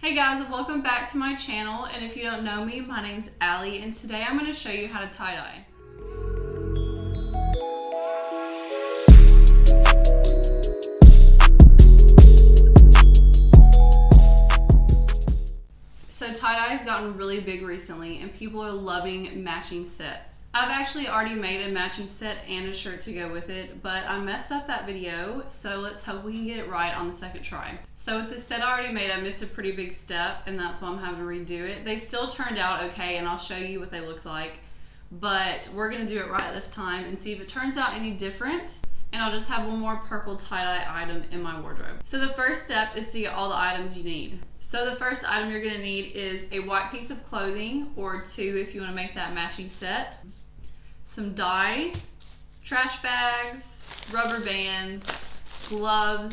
Hey guys, welcome back to my channel, and if you don't know me, my name's Allie, and today I'm going to show you how to tie-dye. So tie-dye has gotten really big recently, and people are loving matching sets. I've actually already made a matching set and a shirt to go with it, but I messed up that video, so let's hope we can get it right on the second try. So with the set I already made, I missed a pretty big step, and that's why I'm having to redo it. They still turned out okay, and I'll show you what they looked like, but we're gonna do it right this time and see if it turns out any different, and I'll just have one more purple tie-dye item in my wardrobe. So the first step is to get all the items you need. So the first item you're gonna need is a white piece of clothing, or two if you wanna make that matching set, some dye, trash bags, rubber bands, gloves.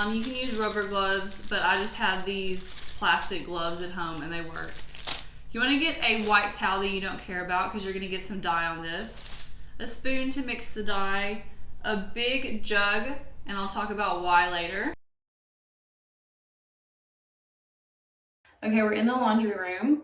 You can use rubber gloves, but I just have these plastic gloves at home and they work. You want to get a white towel that you don't care about because you're going to get some dye on this, a spoon to mix the dye, a big jug, and I'll talk about why later. Okay, we're in the laundry room.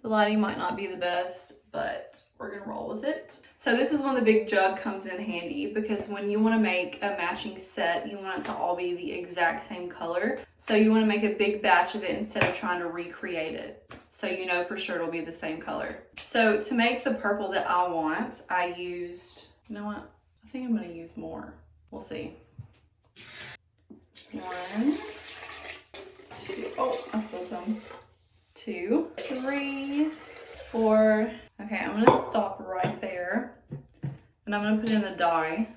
The lighting might not be the best, but we're gonna roll with it. So this is when the big jug comes in handy, because when you wanna make a matching set, you want it to all be the exact same color. So you wanna make a big batch of it instead of trying to recreate it, so you know for sure it'll be the same color. So to make the purple that I want, I used, you know what? I think I'm gonna use more. We'll see. 1, 2, oh, I spilled some. 2, 3, 4. Okay, I'm gonna stop right there, and I'm gonna put in the dye.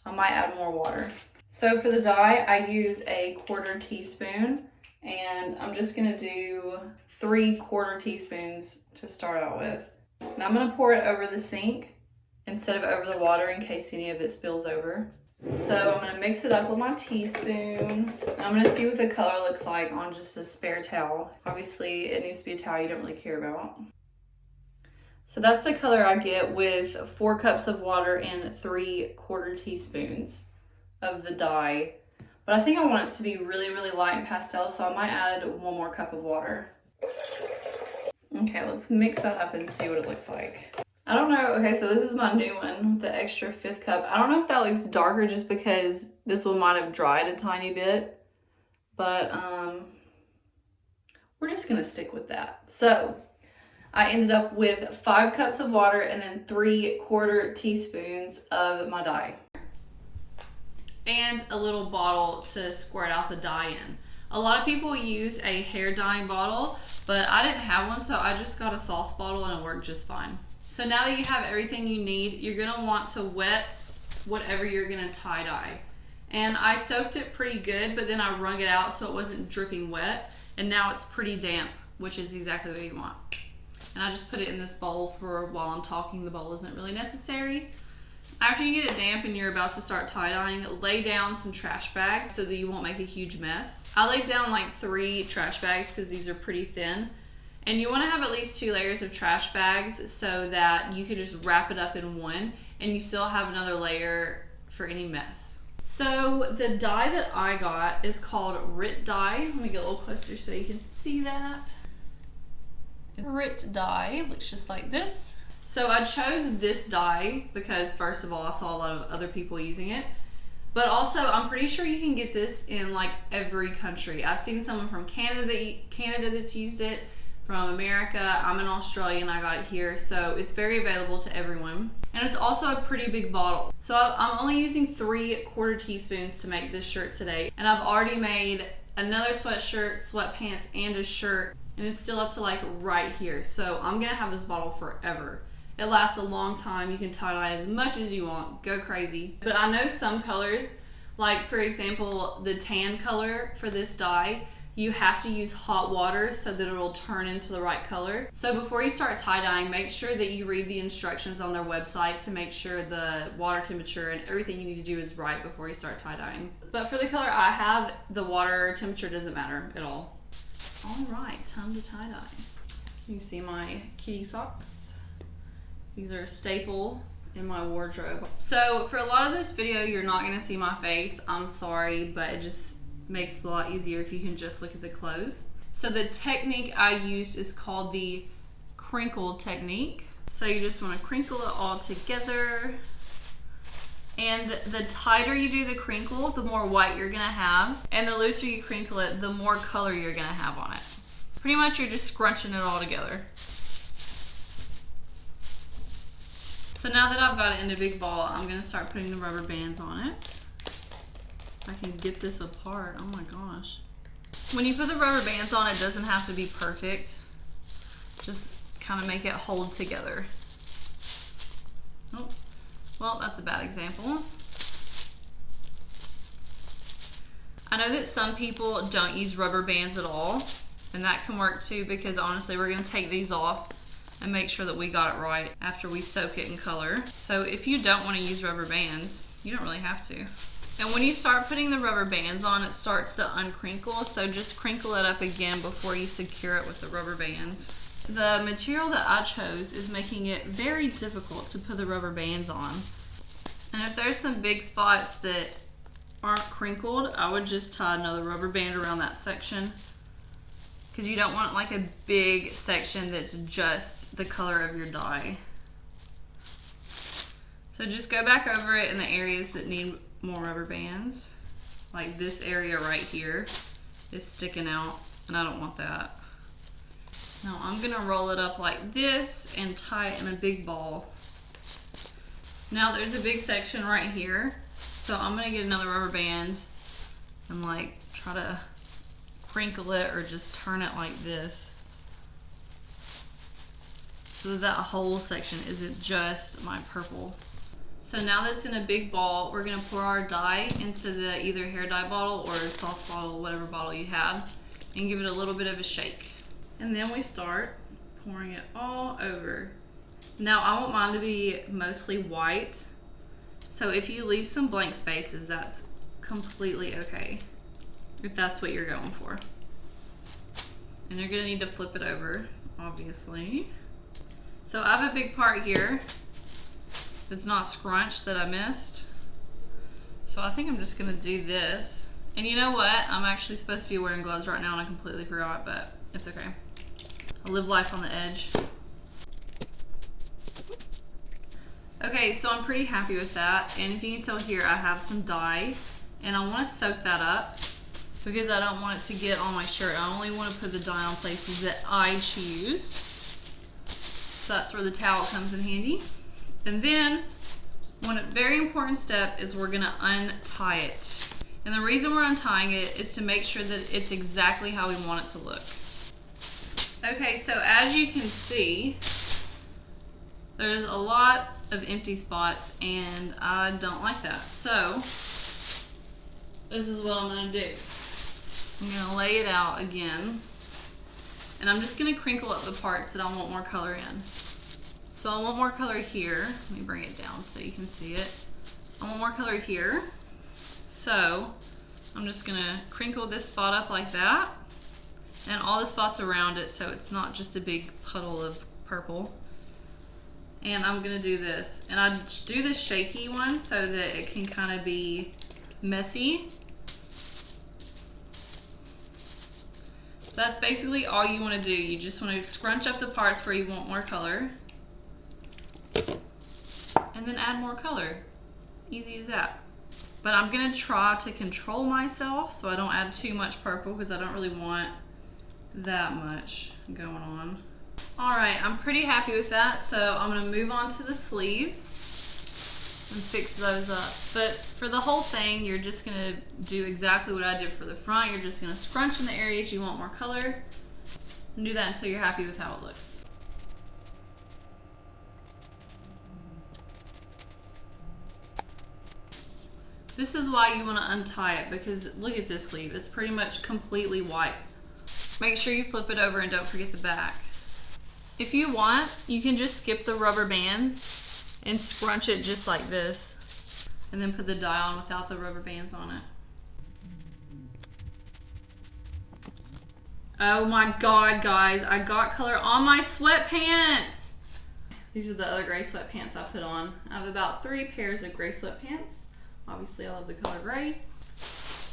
I might add more water. So for the dye, I use a 1/4 teaspoon, and I'm just gonna do 3/4 teaspoons to start out with. And I'm gonna pour it over the sink instead of over the water in case any of it spills over. So I'm gonna mix it up with my teaspoon. I'm gonna see what the color looks like on just a spare towel. Obviously, it needs to be a towel you don't really care about. So that's the color I get with 4 cups of water and 3/4 teaspoons of the dye. But I think I want it to be really, really light and pastel, so I might add 1 more cup of water. Okay, let's mix that up and see what it looks like. I don't know, okay, so this is my new one, the extra 5th cup. I don't know if that looks darker just because this one might have dried a tiny bit, but we're just gonna stick with that. So I ended up with 5 cups of water and then 3/4 teaspoons of my dye. And a little bottle to squirt out the dye in. A lot of people use a hair dyeing bottle, but I didn't have one, so I just got a sauce bottle and it worked just fine. So now that you have everything you need, you're gonna want to wet whatever you're gonna tie dye. And I soaked it pretty good, but then I wrung it out so it wasn't dripping wet, and now it's pretty damp, which is exactly what you want. And I just put it in this bowl for while I'm talking. The bowl isn't really necessary. After you get it damp and you're about to start tie-dyeing, lay down some trash bags so that you won't make a huge mess. I laid down like 3 trash bags because these are pretty thin. And you want to have at least 2 layers of trash bags so that you can just wrap it up in one and you still have another layer for any mess. So the dye that I got is called RIT dye. Let me get a little closer so you can see that. RIT dye looks just like this. So I chose this dye because first of all I saw a lot of other people using it, but also I'm pretty sure you can get this in like every country. I've seen someone from Canada that's used it, from America. I'm in Australia and I got it here, so it's very available to everyone. And it's also a pretty big bottle. So I'm only using 3/4 teaspoons to make this shirt today, and I've already made another sweatshirt, sweatpants, and a shirt, and it's still up to like right here. So I'm gonna have this bottle forever. It lasts a long time. You can tie-dye as much as you want, go crazy. But I know some colors, like for example, the tan color for this dye, you have to use hot water so that it'll turn into the right color. So before you start tie-dyeing, make sure that you read the instructions on their website to make sure the water temperature and everything you need to do is right before you start tie-dyeing. But for the color I have, the water temperature doesn't matter at all. All right, time to tie-dye. You see my kitty socks. These are a staple in my wardrobe. So for a lot of this video, you're not gonna see my face. I'm sorry, but it just makes it a lot easier if you can just look at the clothes. So the technique I used is called the crinkle technique. So you just want to crinkle it all together. And the tighter you do the crinkle, the more white you're gonna have. And the looser you crinkle it, the more color you're gonna have on it. Pretty much you're just scrunching it all together. So now that I've got it in a big ball, I'm gonna start putting the rubber bands on it. I can get this apart, oh my gosh. When you put the rubber bands on, it doesn't have to be perfect. Just kind of make it hold together. Oh, well, that's a bad example. I know that some people don't use rubber bands at all, and that can work too, because honestly, we're gonna take these off and make sure that we got it right after we soak it in color. So if you don't want to use rubber bands, you don't really have to. And when you start putting the rubber bands on, it starts to uncrinkle, so just crinkle it up again before you secure it with the rubber bands. The material that I chose is making it very difficult to put the rubber bands on. And if there's some big spots that aren't crinkled, I would just tie another rubber band around that section, because you don't want like a big section that's just the color of your dye. So just go back over it in the areas that need more rubber bands. Like this area right here is sticking out, and I don't want that. Now I'm gonna roll it up like this and tie it in a big ball. Now there's a big section right here, so I'm gonna get another rubber band and like try to crinkle it or just turn it like this, so that that whole section isn't just my purple. So now that's in a big ball, we're gonna pour our dye into the either hair dye bottle or sauce bottle, whatever bottle you have, and give it a little bit of a shake. And then we start pouring it all over. Now I want mine to be mostly white, so if you leave some blank spaces, that's completely okay, if that's what you're going for. And you're gonna need to flip it over, obviously. So I have a big part here that's not scrunched that I missed. So I think I'm just gonna do this. And you know what? I'm actually supposed to be wearing gloves right now and I completely forgot, but it's okay. I live life on the edge. Okay, so I'm pretty happy with that. And if you can tell here, I have some dye and I wanna soak that up because I don't want it to get on my shirt. I only wanna put the dye on places that I choose. So that's where the towel comes in handy. And then, one very important step is we're gonna untie it. And the reason we're untying it is to make sure that it's exactly how we want it to look. Okay, so as you can see, there's a lot of empty spots and I don't like that. So, this is what I'm gonna do. I'm gonna lay it out again, and I'm just gonna crinkle up the parts that I want more color in. So I want more color here. Let me bring it down so you can see it. I want more color here. So I'm just gonna crinkle this spot up like that and all the spots around it so it's not just a big puddle of purple. And I'm gonna do this. And I do the shaky one so that it can kind of be messy. That's basically all you wanna do. You just wanna scrunch up the parts where you want more color, and then add more color. Easy as that. But I'm gonna try to control myself so I don't add too much purple because I don't really want that much going on. All right, I'm pretty happy with that, so I'm gonna move on to the sleeves and fix those up. But for the whole thing, you're just gonna do exactly what I did for the front. You're just gonna scrunch in the areas you want more color and do that until you're happy with how it looks. This is why you want to untie it, because look at this sleeve. It's pretty much completely white. Make sure you flip it over and don't forget the back. If you want, you can just skip the rubber bands and scrunch it just like this, and then put the dye on without the rubber bands on it. Oh my God, guys, I got color on my sweatpants. These are the other gray sweatpants I put on. I have about 3 pairs of gray sweatpants. Obviously, I love the color gray.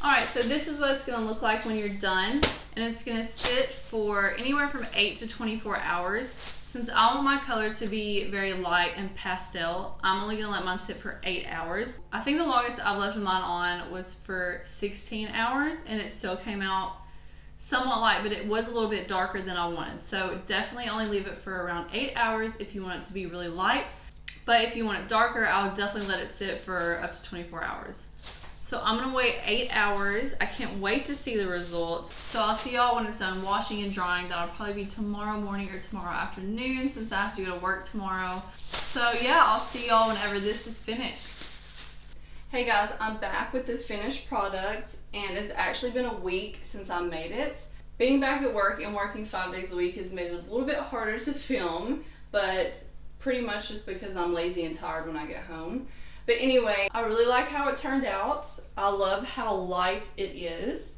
All right, so this is what it's gonna look like when you're done. and it's going to sit for anywhere from 8 to 24 hours. Since I want my color to be very light and pastel, I'm only going to let mine sit for 8 hours. I think the longest I've left mine on was for 16 hours, and it still came out somewhat light, but it was a little bit darker than I wanted. So definitely only leave it for around 8 hours if you want it to be really light. But if you want it darker, I would definitely let it sit for up to 24 hours. So I'm gonna wait 8 hours. I can't wait to see the results. So I'll see y'all when it's done washing and drying. That'll probably be tomorrow morning or tomorrow afternoon since I have to go to work tomorrow. So yeah, I'll see y'all whenever this is finished. Hey guys, I'm back with the finished product, and it's actually been a week since I made it. Being back at work and working 5 days a week has made it a little bit harder to film, but pretty much just because I'm lazy and tired when I get home. But anyway, I really like how it turned out. I love how light it is.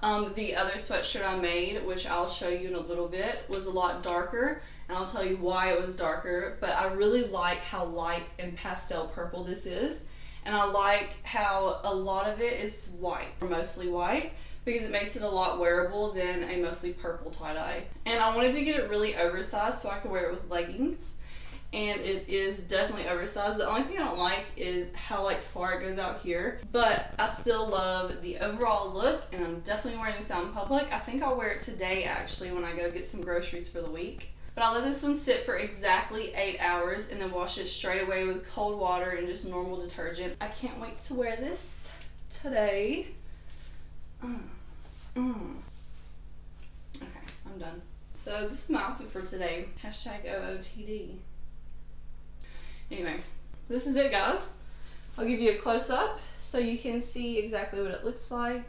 The other sweatshirt I made, which I'll show you in a little bit, was a lot darker, and I'll tell you why it was darker. But I really like how light and pastel purple this is, and I like how a lot of it is white, or mostly white, because it makes it a lot wearable than a mostly purple tie-dye. And I wanted to get it really oversized so I could wear it with leggings. And it is definitely oversized. The only thing I don't like is how far it goes out here, but I still love the overall look, and I'm definitely wearing this out in public. I think I'll wear it today actually when I go get some groceries for the week. But I'll let this one sit for exactly 8 hours and then wash it straight away with cold water and just normal detergent. I can't wait to wear this today. Okay, I'm done. So this is my outfit for today. #OOTD. Anyway, this is it guys. I'll give you a close-up so you can see exactly what it looks like.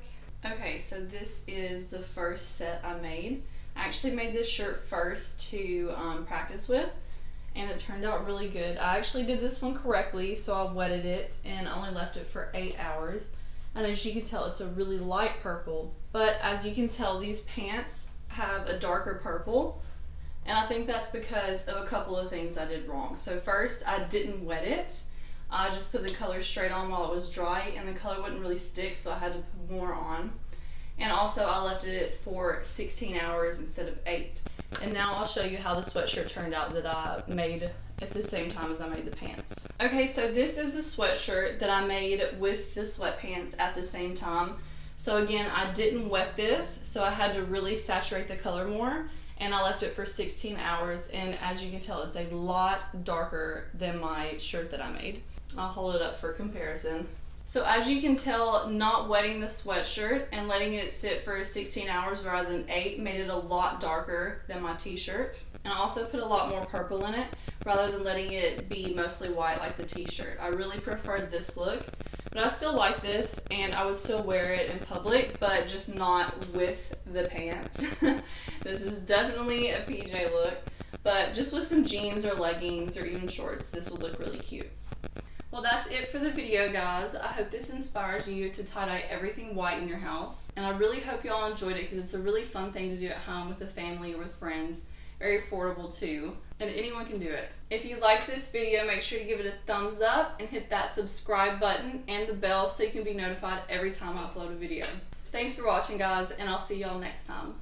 Okay, so this is the first set I made. I actually made this shirt first to practice with, and it turned out really good. I actually did this one correctly, so I wetted it and only left it for 8 hours. And as you can tell, it's a really light purple, but as you can tell, these pants have a darker purple. And I think that's because of a couple of things I did wrong. So first, I didn't wet it. I just put the color straight on while it was dry, and the color wouldn't really stick, so I had to put more on. And also, I left it for 16 hours instead of 8. And now I'll show you how the sweatshirt turned out that I made at the same time as I made the pants. Okay, so this is the sweatshirt that I made with the sweatpants at the same time. So again, I didn't wet this, so I had to really saturate the color more. And I left it for 16 hours, and as you can tell, it's a lot darker than my shirt that I made. I'll hold it up for comparison. So as you can tell, not wetting the sweatshirt and letting it sit for 16 hours rather than 8 made it a lot darker than my t-shirt. And I also put a lot more purple in it rather than letting it be mostly white like the t-shirt. I really preferred this look. But I still like this, and I would still wear it in public, but just not with the pants. This is definitely a PJ look, but just with some jeans or leggings or even shorts, this would look really cute. Well, that's it for the video, guys. I hope this inspires you to tie-dye everything white in your house. And I really hope y'all enjoyed it because it's a really fun thing to do at home with the family or with friends. Very affordable too, and anyone can do it. If you like this video, make sure to give it a thumbs up and hit that subscribe button and the bell so you can be notified every time I upload a video. Thanks for watching, guys, and I'll see y'all next time.